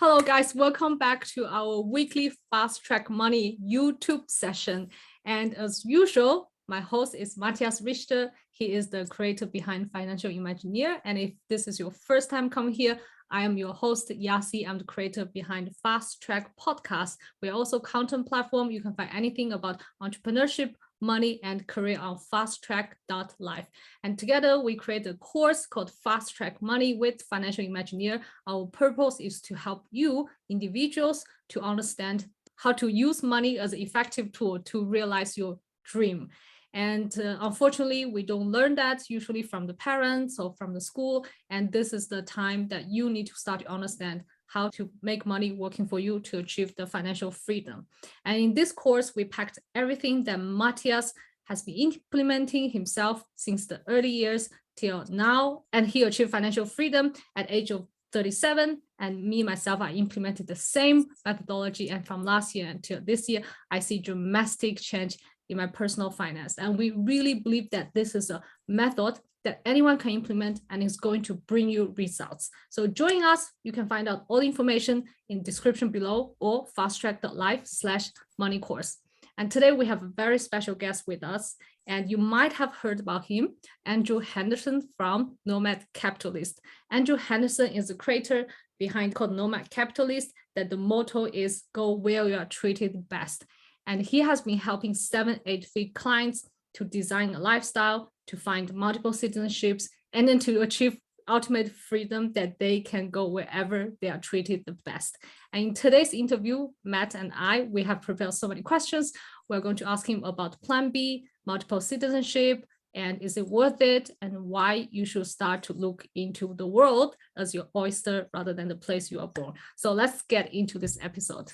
Hello guys, welcome back to our weekly Fast Track Money YouTube session. And as usual, my host is Matthias Richter. He is the creator behind Financial Imagineer. And if this is your first time coming here, I am your host, Yasi. I'm the creator behind Fast Track Podcast. We're also content platform. You can find anything about entrepreneurship, money, and career on fasttrack.life. And together we create a course called Fast Track Money with Financial Imagineer. Our purpose is to help you, individuals, to understand how to use money as an effective tool to realize your dream. And unfortunately, we don't learn that usually from the parents or from the school. And this is the time that you need to start to understand how to make money working for you to achieve the financial freedom. And in this course, we packed everything that Matthias has been implementing himself since the early years till now. And he achieved financial freedom at age of 37. And me, myself, I implemented the same methodology. And from last year until this year, I see dramatic change in my personal finance. And we really believe that this is a method that anyone can implement and is going to bring you results. So join us. You can find out all the information in the description below or fasttrack.life/money course. And today we have a very special guest with us, and you might have heard about him, Andrew Henderson from Nomad Capitalist. Andrew Henderson is the creator behind called Nomad Capitalist, that the motto is go where you are treated best. And he has been helping 7-8 clients to design a lifestyle, to find multiple citizenships, and then to achieve ultimate freedom that they can go wherever they are treated the best. And in today's interview, Matt and we have prepared so many questions. We're going to ask him about Plan B, multiple citizenship, and is it worth it, and why you should start to look into the world as your oyster rather than the place you are born. So let's get into this episode.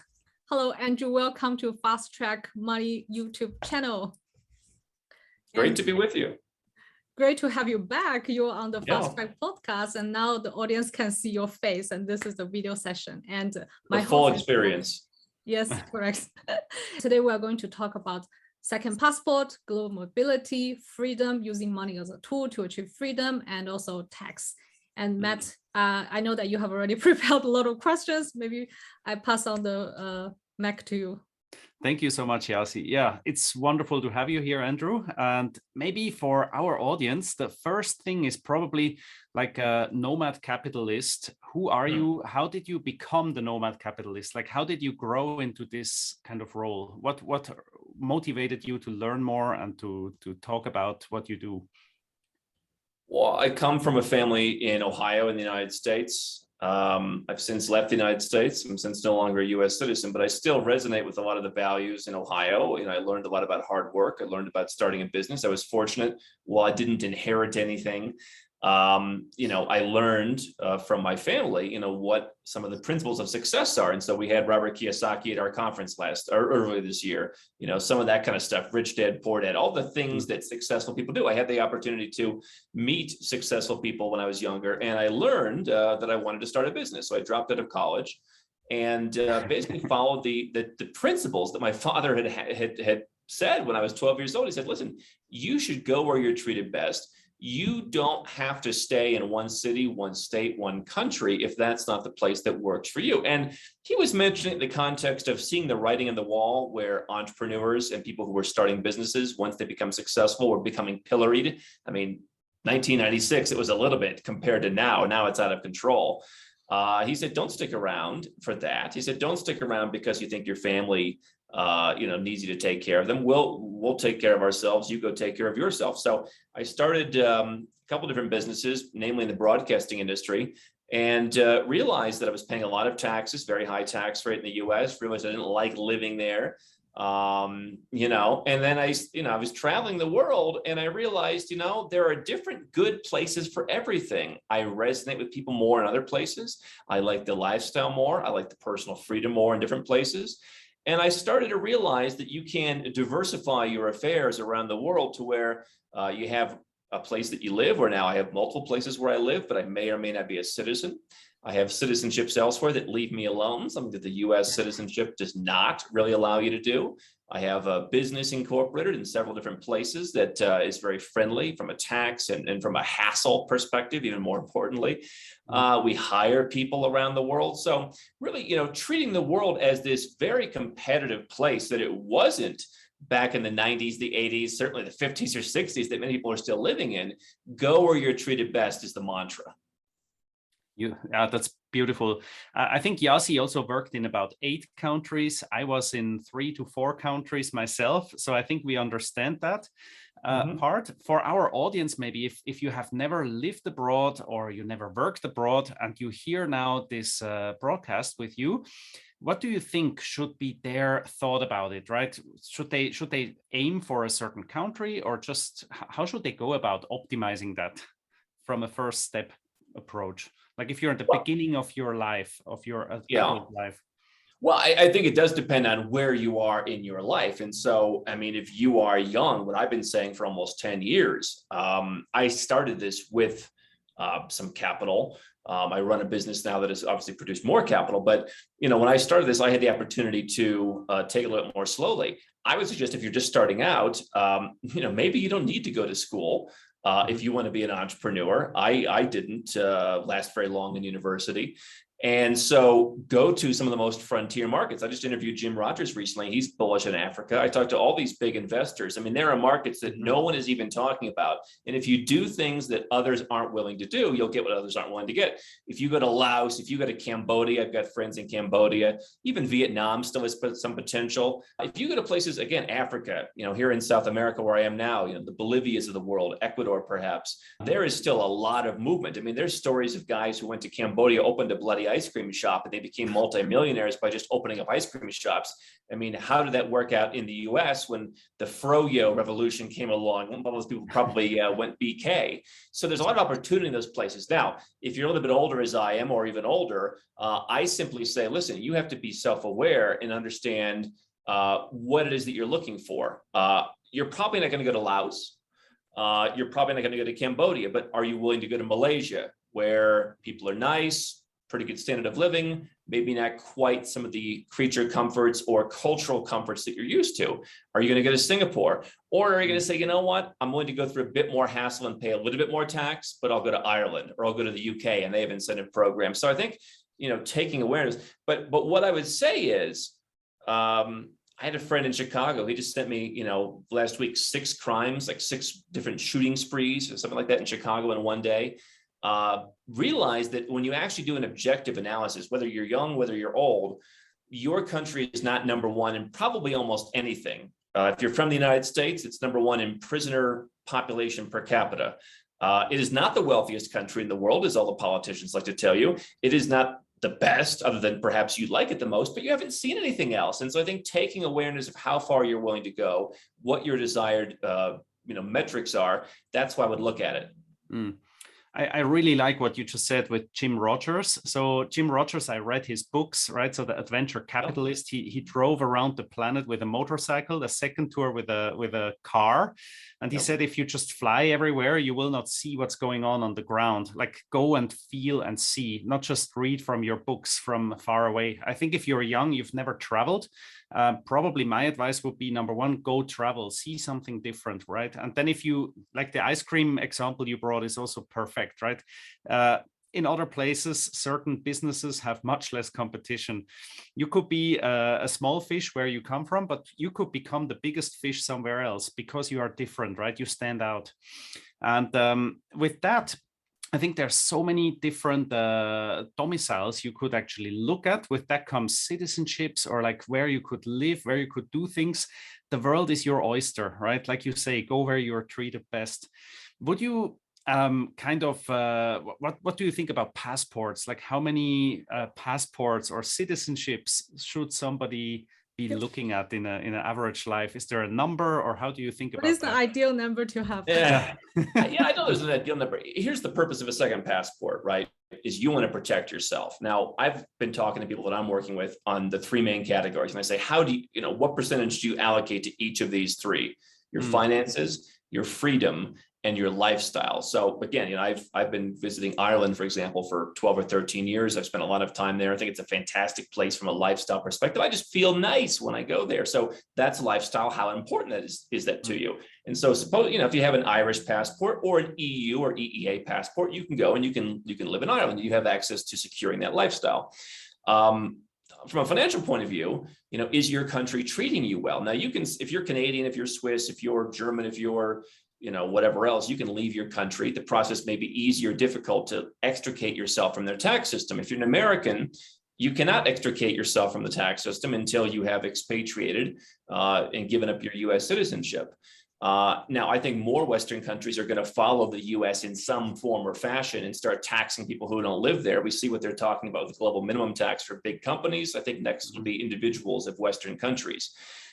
Hello, Andrew. Welcome to Fast Track Money YouTube channel. Great to be with you. Great to have you back. You're on the Fast Track podcast, and now the audience can see your face, and this is the video session. And my full experience. Yes, correct. Today we are going to talk about second passport, global mobility, freedom, using money as a tool to achieve freedom, and also tax. And Matt, I know that you have already prepared a lot of questions. Maybe I pass on the mic to you. Thank you so much, Yasi. Yeah, it's wonderful to have you here, Andrew. And maybe for our audience, the first thing is probably like a Nomad Capitalist. Who are you? How did you become the Nomad Capitalist? Like, how did you grow into this kind of role? What motivated you to learn more and to talk about what you do? Well, I come from a family in Ohio in the United States. I've since left the United States. I'm since no longer a U.S. citizen, but I still resonate with a lot of the values in Ohio. I learned a lot about hard work. I learned about starting a business. I was fortunate. While I didn't inherit anything, I learned from my family, what some of the principles of success are. And so we had Robert Kiyosaki at our conference earlier this year, some of that kind of stuff, rich dad, poor dad, all the things that successful people do. I had the opportunity to meet successful people when I was younger, and I learned that I wanted to start a business. So I dropped out of college and basically followed the principles that my father had said when I was 12 years old. He said, listen, you should go where you're treated best. You don't have to stay in one city, one state, one country if that's not the place that works for you. And he was mentioning the context of seeing the writing on the wall where entrepreneurs and people who were starting businesses, once they become successful, were becoming pilloried. 1996, it was a little bit compared to now. Now it's out of control. He said, don't stick around for that. He said, don't stick around because you think your family needs you to take care of them. We'll take care of ourselves. You go take care of yourself. So I started a couple different businesses, namely in the broadcasting industry, and realized that I was paying a lot of taxes, very high tax rate in the U.S. Realized I didn't like living there. And then I was traveling the world, and I realized, there are different good places for everything. I resonate with people more in other places. I like the lifestyle more. I like the personal freedom more in different places. And I started to realize that you can diversify your affairs around the world to where you have a place that you live, or now I have multiple places where I live, but I may or may not be a citizen. I have citizenships elsewhere that leave me alone, something that the US citizenship does not really allow you to do. I have a business incorporated in several different places that is very friendly from a tax and from a hassle perspective, even more importantly. We hire people around the world. So really, treating the world as this very competitive place that it wasn't back in the 90s, the 80s, certainly the 50s or 60s that many people are still living in. Go where you're treated best is the mantra. That's beautiful. I think Yasi also worked in about 8 countries. I was in 3 to 4 countries myself. So I think we understand that part. For our audience, maybe if you have never lived abroad or you never worked abroad and you hear now this broadcast with you, what do you think should be their thought about it, right? Should they aim for a certain country, or just how should they go about optimizing that from a first step approach? Like if you're at the beginning of your life, of your adult life. Well, I think it does depend on where you are in your life. And so, I mean, if you are young, what I've been saying for almost 10 years, I started this with some capital. I run a business now that has obviously produced more capital. But, when I started this, I had the opportunity to take it a little more slowly. I would suggest if you're just starting out, maybe you don't need to go to school. If you want to be an entrepreneur. I didn't last very long in university. And so go to some of the most frontier markets. I just interviewed Jim Rogers recently. He's bullish in Africa. I talked to all these big investors. I mean, there are markets that no one is even talking about. And if you do things that others aren't willing to do, you'll get what others aren't willing to get. If you go to Laos, if you go to Cambodia, I've got friends in Cambodia, even Vietnam still has some potential. If you go to places, again, Africa, here in South America where I am now, the Bolivias of the world, Ecuador perhaps, there is still a lot of movement. I mean, there's stories of guys who went to Cambodia, opened a bloody ice cream shop, and they became multimillionaires by just opening up ice cream shops. I mean, how did that work out in the US when the froyo revolution came along? One of those people probably went BK. So there's a lot of opportunity in those places. Now, if you're a little bit older as I am, or even older, I simply say, listen, you have to be self-aware and understand what it is that you're looking for. You're probably not going to go to Laos. You're probably not going to go to Cambodia, but are you willing to go to Malaysia, where people are nice, pretty good standard of living, maybe not quite some of the creature comforts or cultural comforts that you're used to? Are you going to go to Singapore? Or are you going to say, you know what, I'm willing to go through a bit more hassle and pay a little bit more tax, but I'll go to Ireland, or I'll go to the UK and they have incentive programs. So I think, taking awareness, but what I would say is, I had a friend in Chicago. He just sent me, last week, 6 crimes, like 6 different shooting sprees or something like that in Chicago in one day. Realize that when you actually do an objective analysis, whether you're young, whether you're old, your country is not number one in probably almost anything. If you're from the United States, it's number one in prisoner population per capita. It is not the wealthiest country in the world, as all the politicians like to tell you. It is not the best, other than perhaps you like it the most, but you haven't seen anything else. And so I think taking awareness of how far you're willing to go, what your desired metrics are, that's why I would look at it. I really like what you just said with Jim Rogers. So Jim Rogers, I read his books, right? So the Adventure Capitalist, he drove around the planet with a motorcycle, the second tour with a car. And he said, if you just fly everywhere, you will not see what's going on the ground. Like, go and feel and see, not just read from your books from far away. I think if you're young, you've never traveled, probably my advice would be, number one, go travel, see something different, right? And then if you, like the ice cream example you brought is also perfect, right? In other places, certain businesses have much less competition. You could be a small fish where you come from, but you could become the biggest fish somewhere else because you are different, right? You stand out. And with that, I think there's so many different domiciles you could actually look at. With that comes citizenships, or like where you could live, where you could do things. The world is your oyster, right? Like you say, go where you're treated best. Would you what do you think about passports? Like, how many passports or citizenships should somebody be looking at in an average life? Is there a number, or how do you think about what is that? the ideal number to have? Yeah, I know there's an ideal number. Here's the purpose of a second passport, right? Is you want to protect yourself. Now, I've been talking to people that I'm working with on the 3 main categories, and I say, how do what percentage do you allocate to each of these 3? Your finances, your freedom, and your lifestyle. So again, I've been visiting Ireland, for example, for 12 or 13 years. I've spent a lot of time there. I think it's a fantastic place from a lifestyle perspective. I just feel nice when I go there. So that's lifestyle. How important that is that to you? And so suppose, if you have an Irish passport or an EU or EEA passport, you can go and you can live in Ireland. You have access to securing that lifestyle. From a financial point of view, is your country treating you well? Now you can, if you're Canadian, if you're Swiss, if you're German, if you're whatever else, you can leave your country. The process may be easy or difficult to extricate yourself from their tax system. If you're an American, you cannot extricate yourself from the tax system until you have expatriated and given up your US citizenship. Now, I think more Western countries are going to follow the US in some form or fashion and start taxing people who don't live there. We see what they're talking about with the global minimum tax for big companies. I think next will be individuals of Western countries.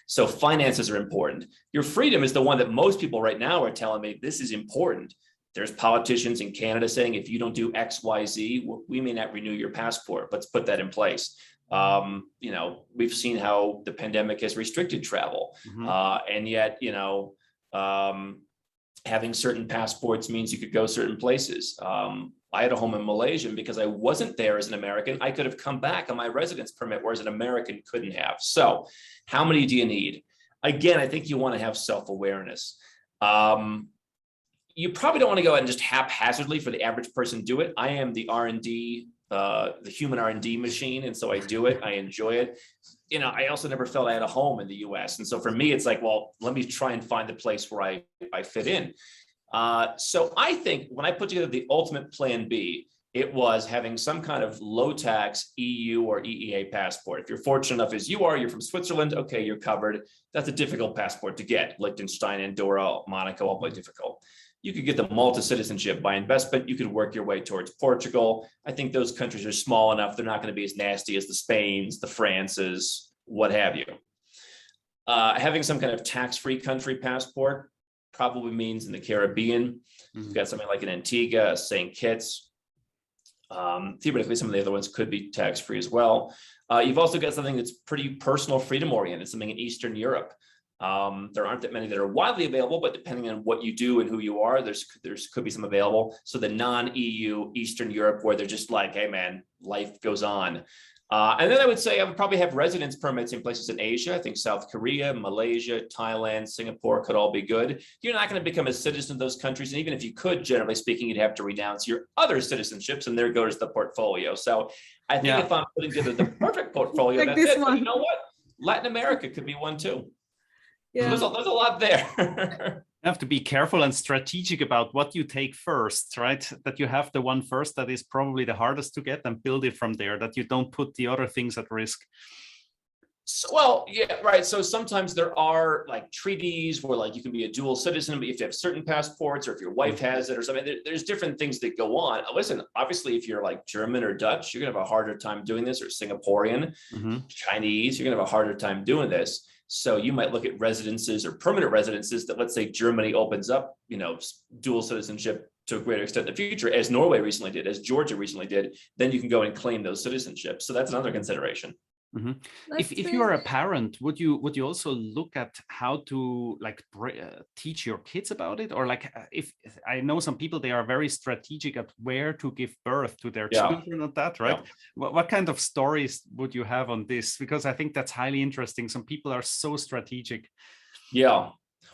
So finances are important. Your freedom is the one that most people right now are telling me this is important. There's politicians in Canada saying, if you don't do X, Y, Z, we may not renew your passport. Let's put that in place. We've seen how the pandemic has restricted travel. And yet, having certain passports means you could go certain places. I had a home in Malaysia, and because I wasn't there as an American, I could have come back on my residence permit, whereas an American couldn't have. So how many do you need? Again, I think you want to have self-awareness. You probably don't want to go out and just haphazardly for the average person do it. I am the R&D, the human R&D machine. And so I do it. I enjoy it. I also never felt I had a home in the US. And so for me, it's like, well, let me try and find the place where I fit in. So I think when I put together the ultimate plan B, it was having some kind of low tax EU or EEA passport. If you're fortunate enough as you are, you're from Switzerland, okay, you're covered. That's a difficult passport to get. Liechtenstein, Andorra, Monaco, all quite difficult. You could get the Malta citizenship by investment. You could work your way towards Portugal. I think those countries are small enough. They're not going to be as nasty as the Spains, the Frances, what have you. Having some kind of tax-free country passport probably means in the Caribbean. You've got something like an Antigua, St. Kitts. Theoretically, some of the other ones could be tax-free as well. You've also got something that's pretty personal freedom oriented, something in Eastern Europe. There aren't that many that are widely available, but depending on what you do and who you are, there's could be some available. So the non-EU Eastern Europe, where they're just like, hey man, life goes on. And then I would say I would probably have residence permits in places in Asia. I think South Korea, Malaysia, Thailand, Singapore could all be good. You're not going to become a citizen of those countries. And even if you could, generally speaking, you'd have to renounce your other citizenships, and there goes the portfolio. So I think if I'm putting together the perfect portfolio, like that's it. one. But you know what? Latin America could be one too. Yeah. So there's a lot there. You have to be careful and strategic about what you take first, right? That you have the one first that is probably the hardest to get and build it from there, that you don't put the other things at risk. So, well, yeah, right. So sometimes there are like treaties where like you can be a dual citizen, but you have to have certain passports, or if your wife has it or something, there's different things that go on. Listen, obviously, if you're like German or Dutch, you're gonna have a harder time doing this, or Singaporean, Chinese, you're gonna have a harder time doing this. So you might look at residences or permanent residences that, let's say Germany opens up, dual citizenship to a greater extent in the future, as Norway recently did, as Georgia recently did, then you can go and claim those citizenships. So that's another consideration. If you are a parent, would you also look at how to teach your kids about it? Or if I know some people, they are very strategic at where to give birth to their children and that, right? What kind of stories would you have on this? Because I think that's highly interesting. Some people are so strategic. Yeah.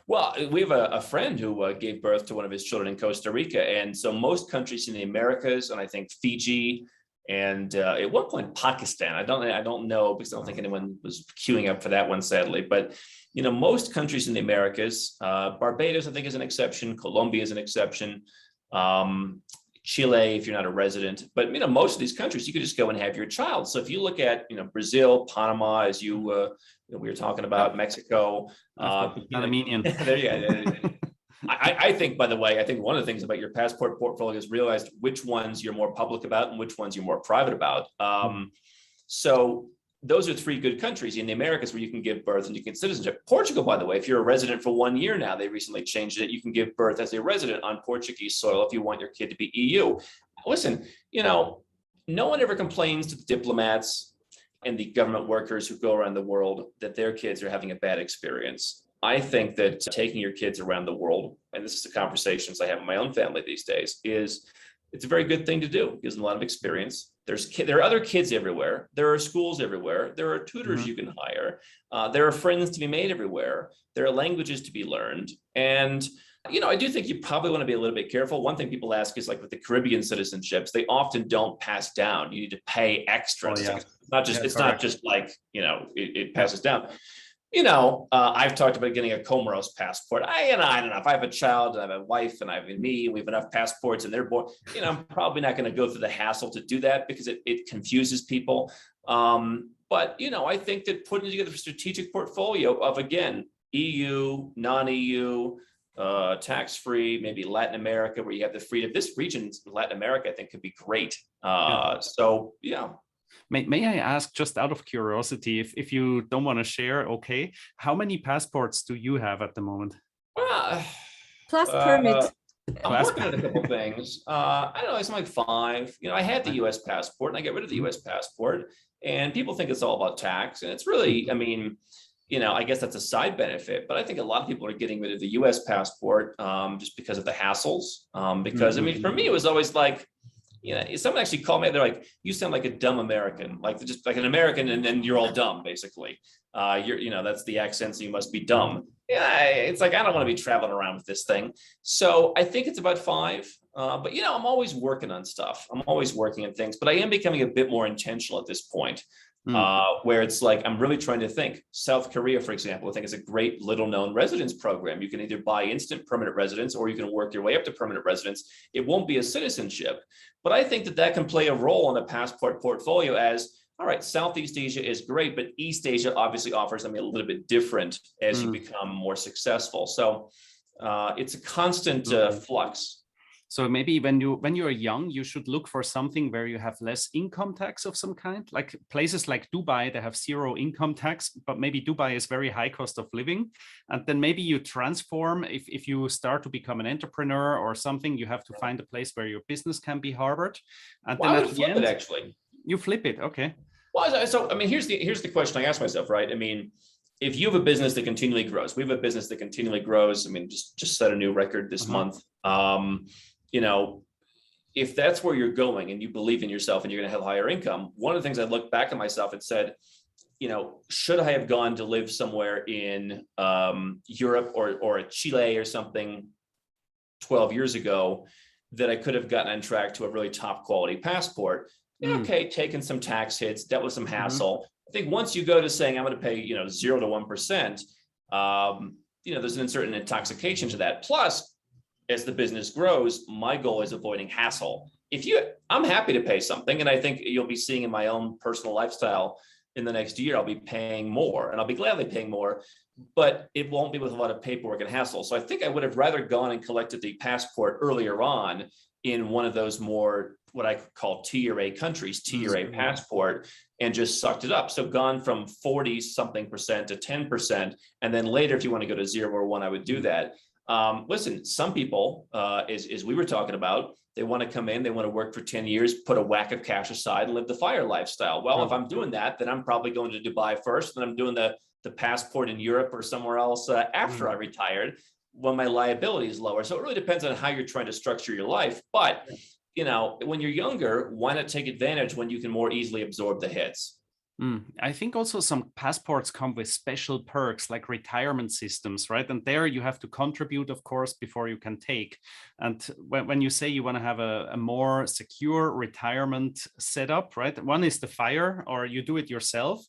Well, we have a friend who gave birth to one of his children in Costa Rica. And so most countries in the Americas, and I think Fiji, and at one point Pakistan, I don't know, because I don't think anyone was queuing up for that one, sadly. But most countries in the Americas, Barbados I think is an exception, Colombia is an exception, Chile if you're not a resident. But most of these countries you could just go and have your child. So if you look at Brazil, Panama, as you we were talking about, Mexico, Panamanian. There you go. I think, by the way, one of the things about your passport portfolio is realize which ones you're more public about and which ones you're more private about. So those are three good countries in the Americas where you can give birth and you can get citizenship. Portugal, by the way, if you're a resident for 1 year now, they recently changed it. You can give birth as a resident on Portuguese soil if you want your kid to be EU. Listen, no one ever complains to the diplomats and the government workers who go around the world that their kids are having a bad experience. I think that taking your kids around the world, and this is the conversations I have in my own family these days, it's a very good thing to do. It gives them a lot of experience. There are other kids everywhere. There are schools everywhere. There are tutors you can hire. There are friends to be made everywhere. There are languages to be learned. And, I do think you probably want to be a little bit careful. One thing people ask is like with the Caribbean citizenships, they often don't pass down. You need to pay extra. Oh, yeah. It's not just like, it passes down. I've talked about getting a Comoros passport. I don't know if I have a child and I have a wife and I have me, and we have enough passports and they're born, I'm probably not going to go through the hassle to do that because it confuses people. But, I think that putting together a strategic portfolio of, again, EU, non-EU, tax-free, maybe Latin America, where you have the freedom. This region, Latin America, I think could be great. So, yeah. May I ask, just out of curiosity, if you don't want to share, okay, how many passports do you have at the moment? Plus permit. I'm working on a couple things. I don't know, it's like 5. I had the US passport and I got rid of the US passport, and people think it's all about tax. And it's really, I guess that's a side benefit, but I think a lot of people are getting rid of the US passport just because of the hassles. Because for me, it was always like, someone actually called me. They're like, "You sound like a dumb American, like just like an American, and then you're all dumb, basically. That's the accent, so you must be dumb." Yeah, it's like I don't want to be traveling around with this thing. So I think it's about 5. But I'm always working on stuff. I'm always working on things, but I am becoming a bit more intentional at this point. Where it's like, I'm really trying to think. South Korea, for example, I think is a great little known residence program. You can either buy instant permanent residence or you can work your way up to permanent residence. It won't be a citizenship, but I think that can play a role in a passport portfolio as, all right, Southeast Asia is great, but East Asia obviously offers something a little bit different as you become more successful. So it's a constant flux. So maybe when you're young, you should look for something where you have less income tax of some kind, like places like Dubai, they have 0 income tax, but maybe Dubai is very high cost of living. And then maybe you transform, if you start to become an entrepreneur or something, you have to find a place where your business can be harbored. And then at the end, actually, you flip it. Okay. Well, so here's the question I ask myself, right? If you have a business that continually grows, we have a business that continually grows. Just set a new record this month. If that's where you're going and you believe in yourself and you're going to have higher income, one of the things I looked back at myself and said, should I have gone to live somewhere in Europe or Chile or something 12 years ago that I could have gotten on track to a really top quality passport? Okay, taking some tax hits, dealt with some hassle. I think once you go to saying I'm going to pay 0 to 1%, there's a certain intoxication to that. Plus, as the business grows, my goal is avoiding hassle. I'm happy to pay something, and I think you'll be seeing in my own personal lifestyle in the next year, I'll be paying more, and I'll be gladly paying more, but it won't be with a lot of paperwork and hassle. So I think I would have rather gone and collected the passport earlier on in one of those more, what I call tier A countries, tier A passport, and just sucked it up. So gone from 40 something percent to 10%. And then later, if you want to go to 0 or 1, I would do that. Listen, some people, as we were talking about, they want to come in, they want to work for 10 years, put a whack of cash aside and live the FIRE lifestyle. Well, if I'm doing that, then I'm probably going to Dubai first, then I'm doing the passport in Europe or somewhere else after I retired when my liability is lower. So it really depends on how you're trying to structure your life. But, when you're younger, why not take advantage when you can more easily absorb the hits? I think also some passports come with special perks like retirement systems, right? And there you have to contribute, of course, before you can take. And when you say you want to have a more secure retirement setup, right? One is the FIRE, or you do it yourself.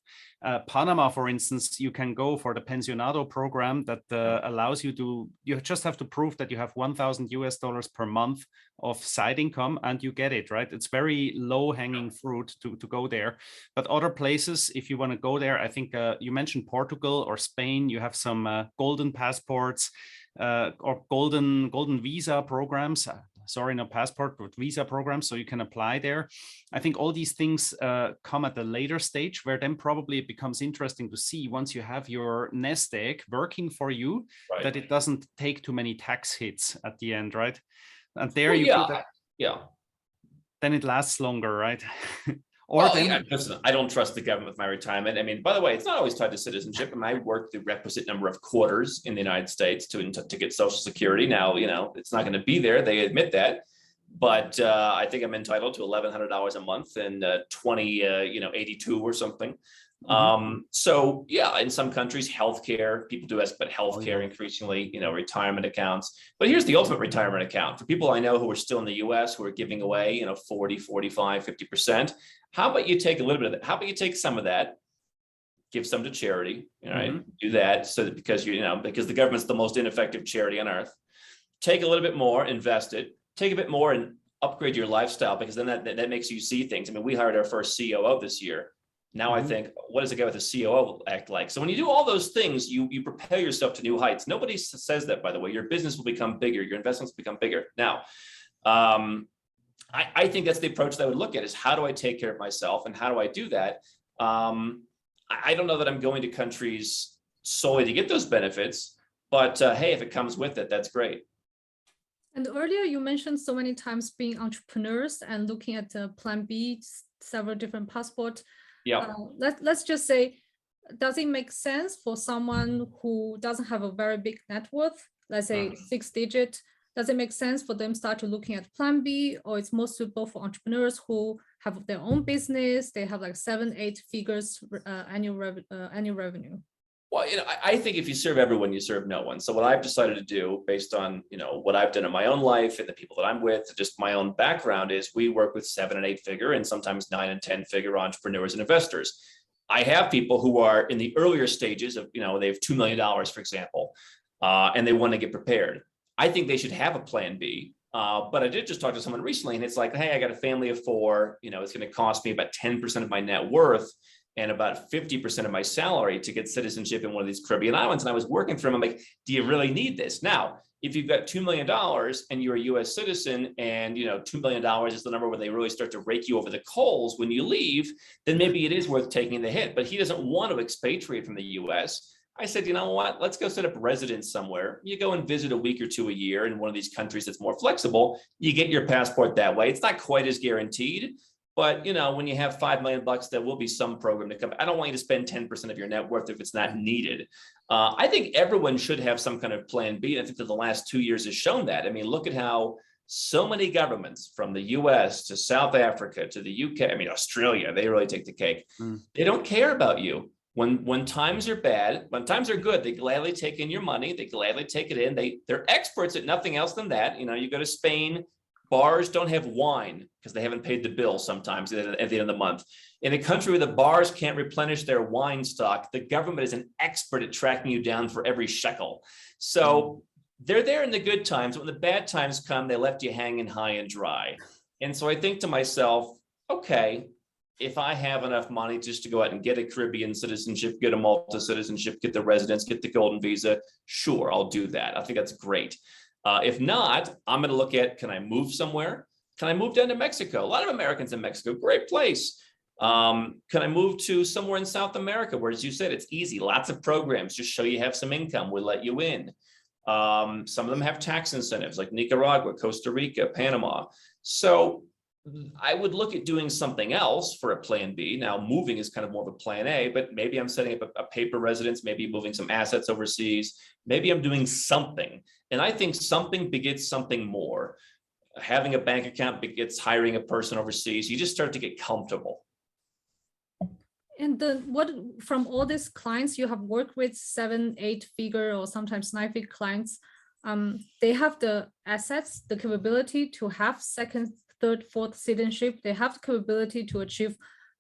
Panama, for instance, you can go for the Pensionado program that allows you just have to prove that you have $1,000 per month of side income and you get it, right? It's very low hanging fruit to go there. But other places, if you want to go there, I think you mentioned Portugal or Spain, you have some golden passports or golden visa programs. Sorry, not passport, but visa programs. So you can apply there. I think all these things come at a later stage where then probably it becomes interesting to see once you have your nest egg working for you, right, that it doesn't take too many tax hits at the end, right? And there then it lasts longer, right? Or Well, then, yeah, listen, I don't trust the government with my retirement. I mean, by the way, it's not always tied to citizenship. I mean, I worked the requisite number of quarters in the United States to get Social Security. Now, it's not going to be there. They admit that. But I think I'm entitled to $1,100 a month and 82 or something. So yeah, in some countries, healthcare, people do ask about healthcare increasingly, retirement accounts. But here's the ultimate retirement account for people I know who are still in the US who are giving away, 40, 45, 50%. How about you take a little bit of that? How about you take some of that, give some to charity, right? Do that so that because the government's the most ineffective charity on earth. Take a little bit more, invest it, take a bit more and upgrade your lifestyle, because then that makes you see things. I mean, we hired our first COO this year. Now I think, what does a guy with a COO act like? So when you do all those things, you propel yourself to new heights. Nobody says that, by the way. Your business will become bigger. Your investments become bigger. Now, I think that's the approach that I would look at, is how do I take care of myself and how do I do that? I don't know that I'm going to countries solely to get those benefits, but hey, if it comes with it, that's great. And earlier you mentioned so many times being entrepreneurs and looking at the plan B, several different passports. Yeah. Let's just say, does it make sense for someone who doesn't have a very big net worth, let's say 6-digit, does it make sense for them start to looking at plan B, or it's more suitable for entrepreneurs who have their own business, they have like 7-8 figures annual revenue? Well, I think if you serve everyone, you serve no one. So what I've decided to do, based on what I've done in my own life and the people that I'm with, just my own background, is we work with 7 and 8 figure and sometimes 9 and 10 figure entrepreneurs and investors. I have people who are in the earlier stages of, they have $2 million, for example, and they want to get prepared. I think they should have a plan B. But I did just talk to someone recently, and it's like, hey, I got a family of 4. It's going to cost me about 10% of my net worth and about 50% of my salary to get citizenship in one of these Caribbean islands. And I was working for him. I'm like, do you really need this? Now, if you've got $2 million and you're a US citizen and, $2 million is the number where they really start to rake you over the coals when you leave, then maybe it is worth taking the hit. But he doesn't want to expatriate from the US. I said, you know what, let's go set up residence somewhere. You go and visit a week or 2 a year in one of these countries that's more flexible. You get your passport that way. It's not quite as guaranteed. But, when you have $5 million, there will be some program to come. I don't want you to spend 10% of your net worth if it's not needed. I think everyone should have some kind of plan B. I think that the last 2 years has shown that. I mean, look at how so many governments, from the US to South Africa to the UK, Australia, they really take the cake. They don't care about you. When times are bad, when times are good, they gladly take in your money. They gladly take it in. They're experts at nothing else than that. You go to Spain, bars don't have wine because they haven't paid the bill sometimes at the end of the month. In a country where the bars can't replenish their wine stock, the government is an expert at tracking you down for every shekel. So they're there in the good times. When the bad times come, they left you hanging high and dry. And so I think to myself, okay, if I have enough money just to go out and get a Caribbean citizenship, get a Malta citizenship, get the residence, get the golden visa, sure, I'll do that. I think that's great. If not, I'm going to look at, can I move somewhere? Can I move down to Mexico? A lot of Americans in Mexico, great place. Can I move to somewhere in South America where, as you said, it's easy, lots of programs, just show you have some income, we'll let you in. Some of them have tax incentives like Nicaragua, Costa Rica, Panama. So I would look at doing something else for a plan B. Now, moving is kind of more of a plan A, but maybe I'm setting up a paper residence, maybe moving some assets overseas. Maybe I'm doing something. And I think something begets something more. Having a bank account begets hiring a person overseas. You just start to get comfortable. And what from all these clients you have worked with, 7-8 figure or sometimes 9 figure clients, they have the assets, the capability to have second, third, fourth citizenship. They have the capability to achieve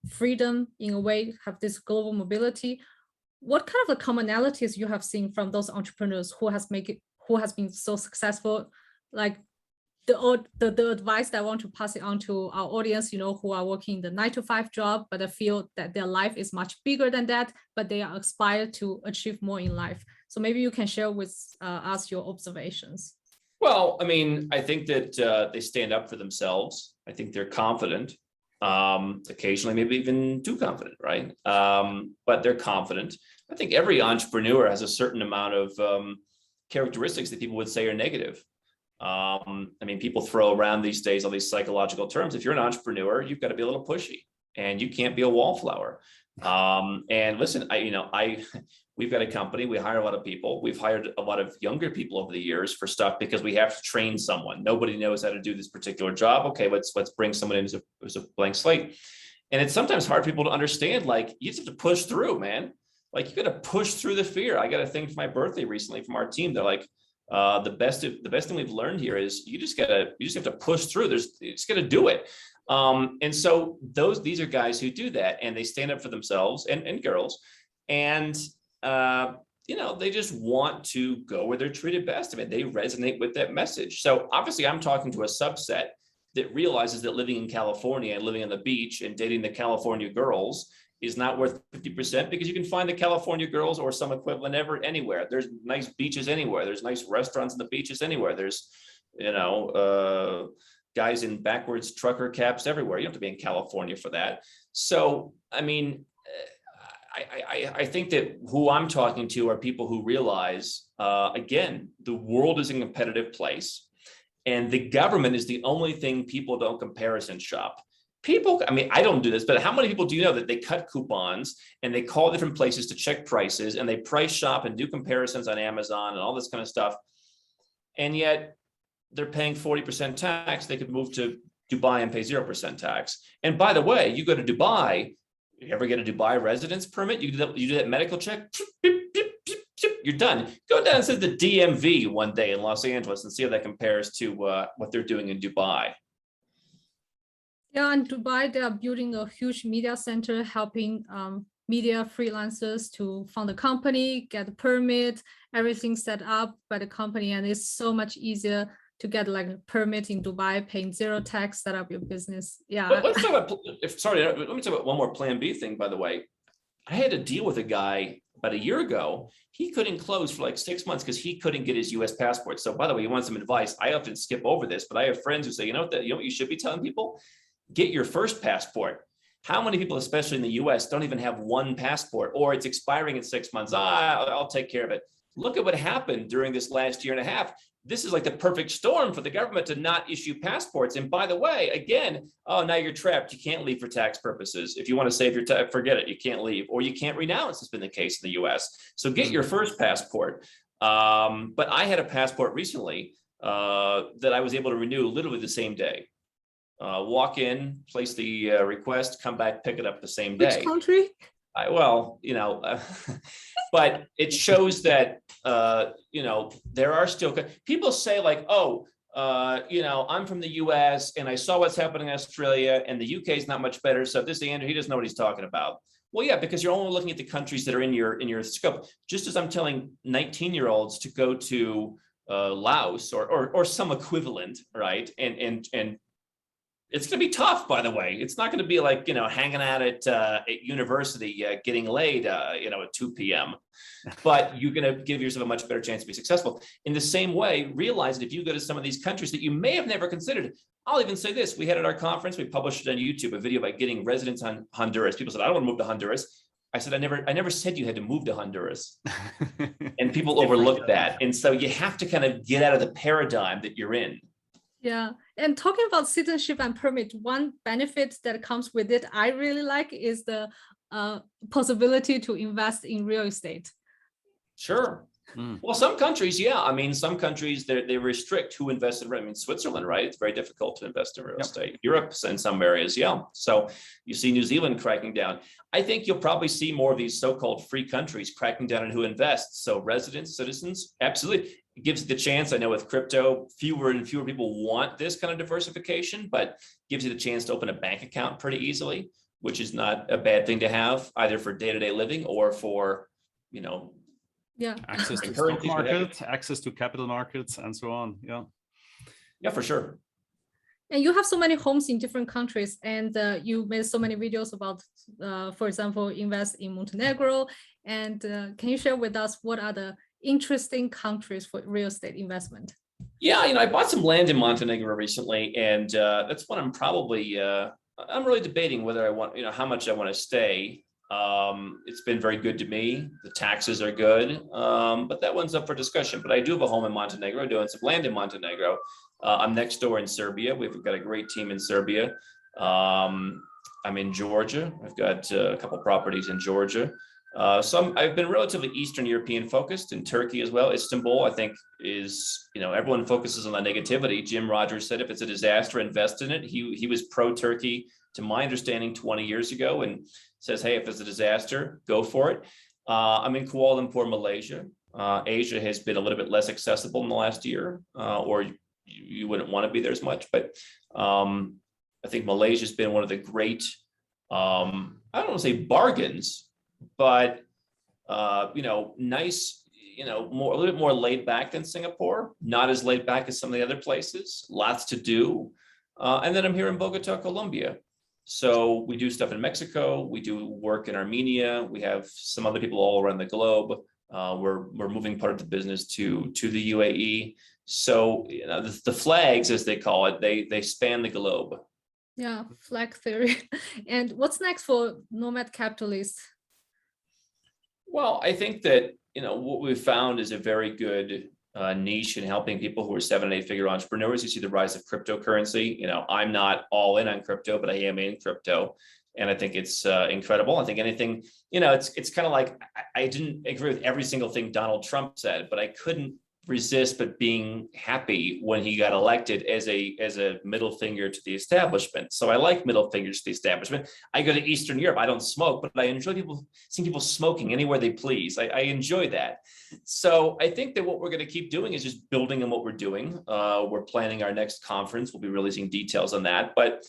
freedom in a way, have this global mobility. What kind of the commonalities you have seen from those entrepreneurs who has been so successful? Like the advice that I want to pass it on to our audience, who are working the 9-to-5 job, but I feel that their life is much bigger than that, but they are aspired to achieve more in life. So maybe you can share with us your observations. Well, I think that they stand up for themselves. I think they're confident, occasionally maybe even too confident, right? But they're confident. I think every entrepreneur has a certain amount of characteristics that people would say are negative. People throw around these days all these psychological terms. If you're an entrepreneur, you've got to be a little pushy. and you can't be a wallflower. And listen, we've got a company, we hire a lot of people. We've hired a lot of younger people over the years for stuff because we have to train someone. Nobody knows how to do this particular job. Okay, let's bring someone in who's a blank slate. And it's sometimes hard for people to understand, like, you just have to push through, man. Like, you got to push through the fear. I got a thing for my birthday recently from our team. They're like, the best thing we've learned here is you just have to push through. You just got to do it. And so these are guys who do that, and they stand up for themselves and girls. And, they just want to go where they're treated best. I mean, they resonate with that message. So obviously I'm talking to a subset that realizes that living in California and living on the beach and dating the California girls is not worth 50%, because you can find the California girls or some equivalent anywhere. There's nice beaches anywhere. There's nice restaurants on the beaches anywhere. There's, guys in backwards trucker caps everywhere. You don't have to be in California for that. So, I mean, I think that who I'm talking to are people who realize, again, the world is a competitive place, and the government is the only thing people don't comparison shop. People, I mean, I don't do this, but how many people do you know that they cut coupons and they call different places to check prices and they price shop and do comparisons on Amazon and all this kind of stuff, and yet they're paying 40% tax? They could move to Dubai and pay 0% tax. And by the way, you go to Dubai, you ever get a Dubai residence permit? You do that medical check, you're done. Go down to the DMV one day in Los Angeles and see how that compares to what they're doing in Dubai. Yeah, in Dubai, they are building a huge media center, helping media freelancers to found a company, get a permit, everything set up by the company. And it's so much easier to get like a permit in Dubai, paying 0 tax, set up your business. Yeah. Let's talk about, let me talk about one more Plan B thing, by the way. I had to deal with a guy about a year ago. He couldn't close for like 6 months because he couldn't get his US passport. So by the way, you want some advice? I often skip over this, but I have friends who say, you know what you should be telling people? Get your first passport. How many people, especially in the US, don't even have one passport, or it's expiring in 6 months? I'll take care of it. Look at what happened during this last year and a half. This is like the perfect storm for the government to not issue passports. And by the way, again, now you're trapped. You can't leave for tax purposes. If you want to save your tax, forget it. You can't leave, or you can't renounce. It's been the case in the US. So get your first passport. But I had a passport recently that I was able to renew literally the same day. Walk in, place the request, come back, pick it up the same day. Which country? But it shows that, there are still people say like, I'm from the US and I saw what's happening in Australia and the UK is not much better. So this Andrew, he doesn't know what he's talking about. Well, yeah, because you're only looking at the countries that are in your scope. Just as I'm telling 19-year-olds to go to Laos or some equivalent, right? And it's going to be tough, by the way. It's not going to be like, hanging out at university, getting laid, at 2 p.m. But you're going to give yourself a much better chance to be successful. In the same way, realize that if you go to some of these countries that you may have never considered, I'll even say this. We had at our conference, we published it on YouTube, a video about getting residence on Honduras. People said, I don't want to move to Honduras. I said, I never said you had to move to Honduras. And people overlook that. And so you have to kind of get out of the paradigm that you're in. Yeah. And talking about citizenship and permit, one benefit that comes with it, I really like, is the possibility to invest in real estate. Sure. Well, some countries, yeah. I mean, some countries, they restrict who invests in real estate. I mean, Switzerland, right? It's very difficult to invest in real estate. Europe, in some areas, yeah. So you see New Zealand cracking down. I think you'll probably see more of these so-called free countries cracking down on who invests. So residents, citizens, absolutely. It gives you the chance. I know with crypto, fewer and fewer people want this kind of diversification, but gives you the chance to open a bank account pretty easily, which is not a bad thing to have, either for day-to-day living or for, access to stock market, access to capital markets, and so on. Yeah, for sure. And you have so many homes in different countries, and you made so many videos about, for example, invest in Montenegro. And can you share with us what are the interesting countries for real estate investment? Yeah, I bought some land in Montenegro recently, and that's one I'm probably, I'm really debating whether I want, how much I want to stay. It's been very good to me. The taxes are good, but that one's up for discussion. But I do have a home in Montenegro. I'm doing some land in Montenegro. I'm next door in Serbia. We've got a great team in Serbia. I'm in Georgia. I've got a couple properties in Georgia. I've been relatively Eastern European focused, in Turkey as well. Istanbul, I think, is, everyone focuses on the negativity. Jim Rogers said, if it's a disaster, invest in it. He was pro-Turkey, to my understanding, 20 years ago, and says, hey, if it's a disaster, go for it. I'm in Kuala Lumpur, Malaysia. Asia has been a little bit less accessible in the last year, or you wouldn't want to be there as much. But I think Malaysia has been one of the great, I don't want to say bargains, but nice, a little bit more laid back than Singapore, not as laid back as some of the other places, lots to do. And then I'm here in Bogota, Colombia. So we do stuff in Mexico, we do work in Armenia, we have some other people all around the globe. We're moving part of the business to the UAE. So the flags, as they call it, they span the globe. Yeah, flag theory. And what's next for Nomad Capitalist? Well, I think that, what we've found is a very good niche in helping people who are 7 and 8 figure entrepreneurs. You see the rise of cryptocurrency. I'm not all in on crypto, but I am in crypto. And I think it's incredible. I think anything, it's kind of like, I didn't agree with every single thing Donald Trump said, but I couldn't resist but being happy when he got elected as a middle finger to the establishment. So I like middle fingers to the establishment. I go to Eastern Europe. I don't smoke, but I enjoy seeing people smoking anywhere they please. I enjoy that. So I think that what we're going to keep doing is just building on what we're doing. We're planning our next conference. We'll be releasing details on that. But,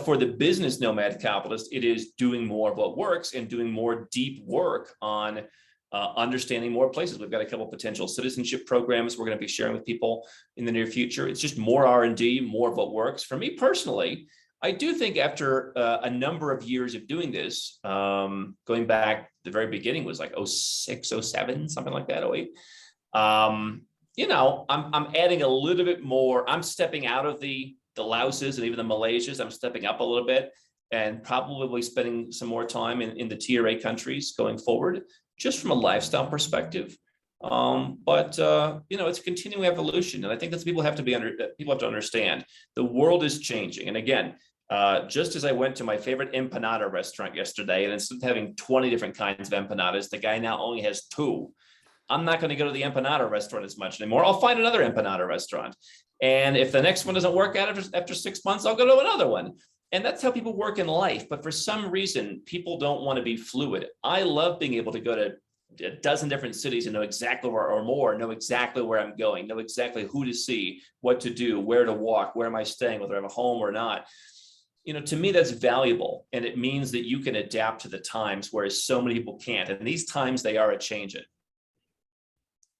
for the business Nomad Capitalist, it is doing more of what works and doing more deep work on understanding more places. We've got a couple of potential citizenship programs we're going to be sharing with people in the near future. It's just more R&D, more of what works. For me personally, I do think after a number of years of doing this, going back, the very beginning was like 06, 07, something like that, 08. I'm adding a little bit more. I'm stepping out of the Laoses and even the Malaysias. I'm stepping up a little bit and probably spending some more time in the tier A countries going forward, just from a lifestyle perspective. But it's a continuing evolution. And I think that's people have to understand. The world is changing. And again, just as I went to my favorite empanada restaurant yesterday, and instead of having 20 different kinds of empanadas, the guy now only has 2. I'm not going to go to the empanada restaurant as much anymore. I'll find another empanada restaurant. And if the next one doesn't work out after 6 months, I'll go to another one. And that's how people work in life. But for some reason, people don't want to be fluid. I love being able to go to a dozen different cities and know exactly know exactly where I'm going, know exactly who to see, what to do, where to walk, where am I staying, whether I have a home or not. To me, that's valuable. And it means that you can adapt to the times, whereas so many people can't. And these times, they are a-changing.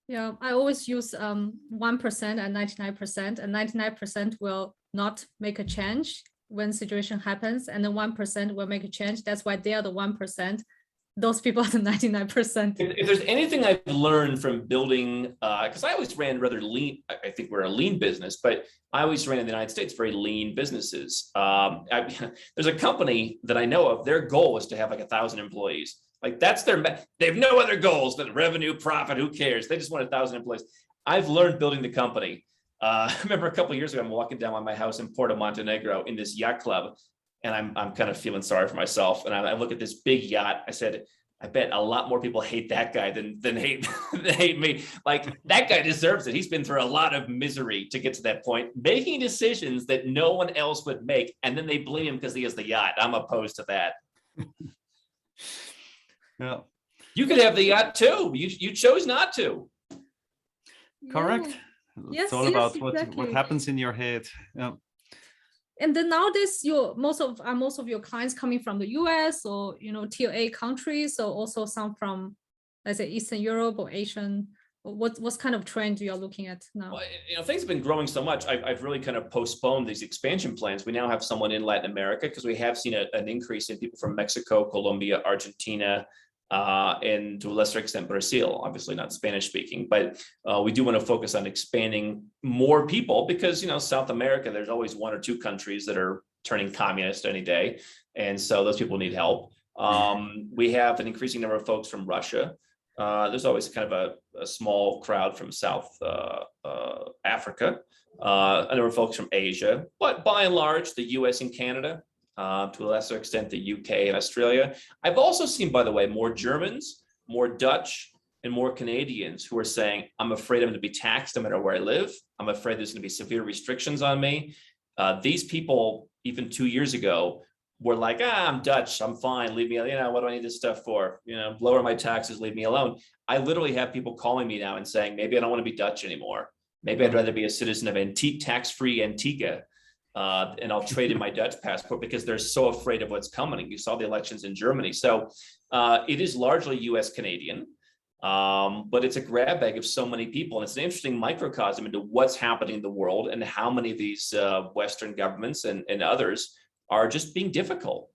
Yeah, I always use 1% and 99%, and 99% will not make a change when situation happens, and then 1% will make a change. That's why they are the 1%. Those people are the 99%. If there's anything I've learned from building, because I always ran rather lean, I think we're a lean business, but I always ran in the United States very lean businesses. There's a company that I know of, their goal was to have like 1,000 employees. Like they have no other goals than revenue, profit, who cares? They just want 1,000 employees. I've learned building the company. I remember a couple of years ago, I'm walking down by my house in Porto Montenegro in this yacht club, and I'm kind of feeling sorry for myself. And I look at this big yacht. I said, I bet a lot more people hate that guy than hate me. Like, that guy deserves it. He's been through a lot of misery to get to that point, making decisions that no one else would make, and then they blame him because he has the yacht. I'm opposed to that. Yeah, you could have the yacht too. You chose not to. Correct. Yes, it's all about exactly. what happens in your head. Yeah. And then nowadays, most of your clients coming from the US or tier A countries, or also some from, let's say, Eastern Europe or Asian. What's kind of trend you are looking at now? Well, things have been growing so much. I've really kind of postponed these expansion plans. We now have someone in Latin America because we have seen an increase in people from Mexico, Colombia, Argentina, and to a lesser extent Brazil, obviously not Spanish speaking, but we do want to focus on expanding more people because South America, there's always 1 or 2 countries that are turning communist any day, and so those people need help. We have an increasing number of folks from Russia. There's always kind of a small crowd from South Africa, a number of folks from Asia, but by and large, the US and Canada. to a lesser extent, the UK and Australia. I've also seen, by the way, more Germans, more Dutch, and more Canadians who are saying, I'm afraid I'm going to be taxed no matter where I live. I'm afraid there's going to be severe restrictions on me. These people, even 2 years ago, were like, I'm Dutch, I'm fine, leave me, what do I need this stuff for? Lower my taxes, leave me alone. I literally have people calling me now and saying, maybe I don't want to be Dutch anymore. Maybe I'd rather be a citizen of tax-free Antigua, and I'll trade in my Dutch passport because they're so afraid of what's coming. You saw the elections in Germany. So it is largely US Canadian, but it's a grab bag of so many people. And it's an interesting microcosm into what's happening in the world and how many of these Western governments and others are just being difficult.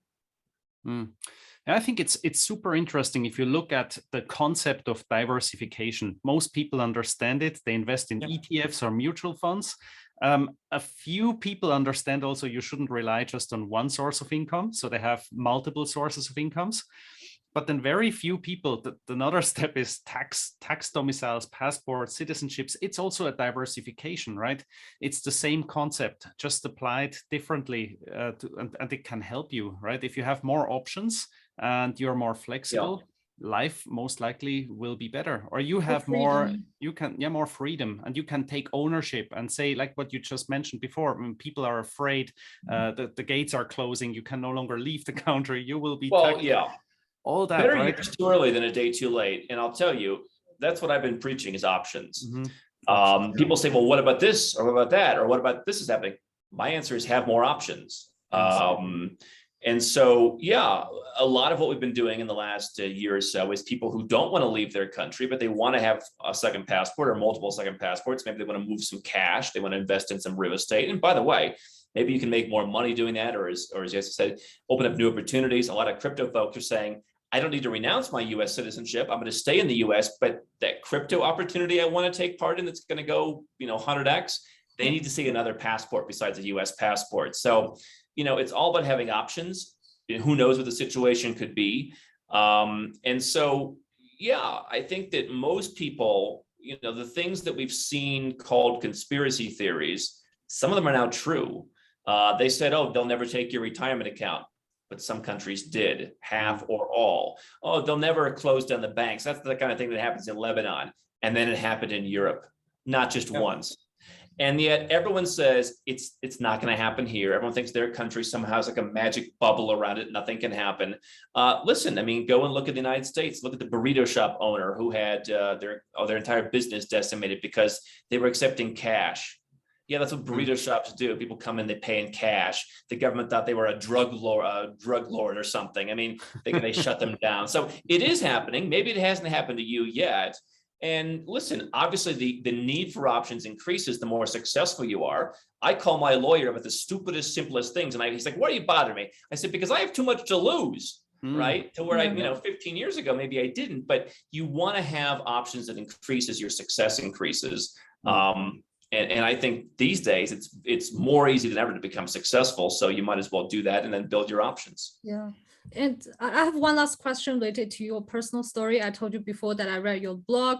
And I think it's super interesting if you look at the concept of diversification. Most people understand it. They invest in ETFs or mutual funds. A few people understand also you shouldn't rely just on one source of income. So they have multiple sources of incomes. But then very few people, another step is tax domiciles, passports, citizenships. It's also a diversification, right? It's the same concept, just applied differently, and it can help you, right? If you have more options and you're more flexible, life most likely will be better. Or you have more freedom, and you can take ownership and say, like what you just mentioned before, when people are afraid that the gates are closing, you can no longer leave the country, you will be taxed. All that, better right? years too early than a day too late. And I'll tell you, that's what I've been preaching is options. People say, well, what about this? Or what about that? Or what about this is happening? My answer is have more options. And so, a lot of what we've been doing in the last year or so is people who don't want to leave their country, but they want to have a second passport or multiple second passports. Maybe they want to move some cash. They want to invest in some real estate. And by the way, maybe you can make more money doing that, or as Jesse said, open up new opportunities. A lot of crypto folks are saying, I don't need to renounce my US citizenship. I'm going to stay in the US, but that crypto opportunity I want to take part in, that's going to go, 100x, they need to see another passport besides a US passport. So, it's all about having options. Who knows what the situation could be. And so, I think that most people, the things that we've seen called conspiracy theories, some of them are now true. They said, they'll never take your retirement account. But some countries did, half or all. They'll never close down the banks. That's the kind of thing that happens in Lebanon. And then it happened in Europe, not just once. And yet everyone says it's not going to happen here. Everyone thinks their country somehow has like a magic bubble around it. Nothing can happen. Listen, go and look at the United States. Look at the burrito shop owner who had their entire business decimated because they were accepting cash. Yeah, that's what burrito shops do. People come in, they pay in cash. The government thought they were a drug lord or something. They shut them down. So it is happening. Maybe it hasn't happened to you yet. And listen, obviously the need for options increases the more successful you are. I call my lawyer about the stupidest, simplest things. And he's like, why do you bother me? I said, because I have too much to lose, right? To where 15 years ago, maybe I didn't, but you want to have options that increases your success increases. And I think these days it's more easy than ever to become successful. So you might as well do that and then build your options. Yeah. And I have one last question related to your personal story. I told you before that I read your blog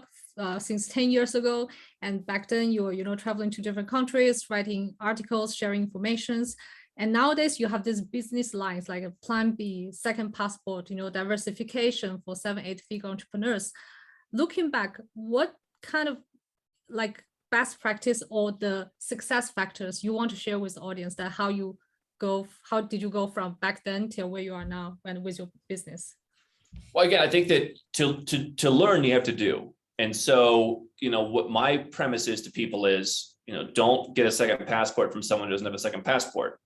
since 10 years ago. And back then you were, traveling to different countries, writing articles, sharing informations. And nowadays you have these business lines like a plan B, second passport, diversification for 7-8 figure entrepreneurs. Looking back, what kind of best practice or the success factors you want to share with the audience, that how did you go from back then till where you are now and with your business? Well, again, I think that to learn, you have to do. And so, what my premise is to people is, don't get a second passport from someone who doesn't have a second passport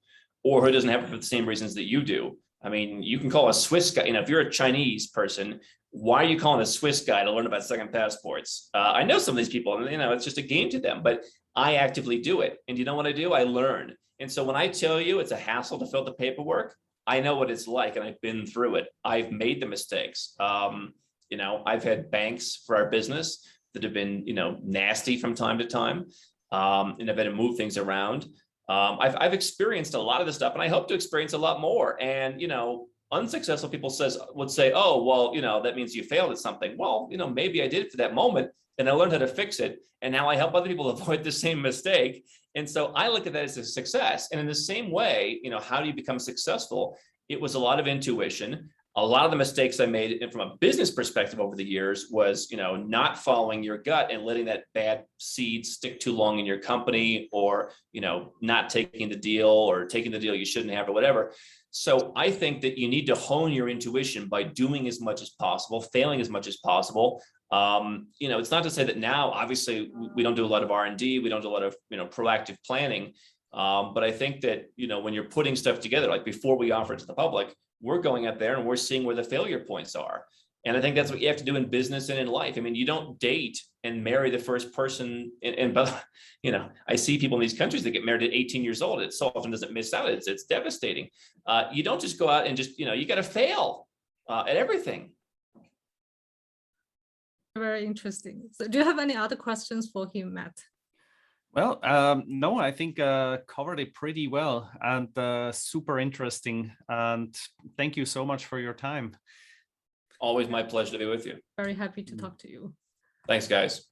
or who doesn't have it for the same reasons that you do. You can call a Swiss guy, if you're a Chinese person, why are you calling a Swiss guy to learn about second passports? I know some of these people, and it's just a game to them, but I actively do it. And you know what I do? I learn. And so when I tell you it's a hassle to fill the paperwork, I know what it's like, and I've been through it. I've made the mistakes. I've had banks for our business that have been, nasty from time to time, and I've had to move things around. I've experienced a lot of this stuff, and I hope to experience a lot more. And, unsuccessful people would say, oh, well, that means you failed at something. Well, maybe I did it for that moment and I learned how to fix it. And now I help other people avoid the same mistake. And so I look at that as a success. And in the same way, how do you become successful? It was a lot of intuition. A lot of the mistakes I made, and from a business perspective over the years, was not following your gut and letting that bad seed stick too long in your company, or not taking the deal, or taking the deal you shouldn't have, or whatever. So I think that you need to hone your intuition by doing as much as possible, failing as much as possible. It's not to say that now, obviously, we don't do a lot of R&D, we don't do a lot of proactive planning. But I think that when you're putting stuff together, like before we offer it to the public, we're going out there and we're seeing where the failure points are. And I think that's what you have to do in business and in life. I mean, you don't date and marry the first person. I see people in these countries that get married at 18 years old. It so often doesn't miss out. It's devastating. You don't just go out and just, you got to fail at everything. Very interesting. So do you have any other questions for him, Matt? Well, no, I think covered it pretty well, and super interesting. And thank you so much for your time. Always my pleasure to be with you. Very happy to talk to you. Thanks, guys.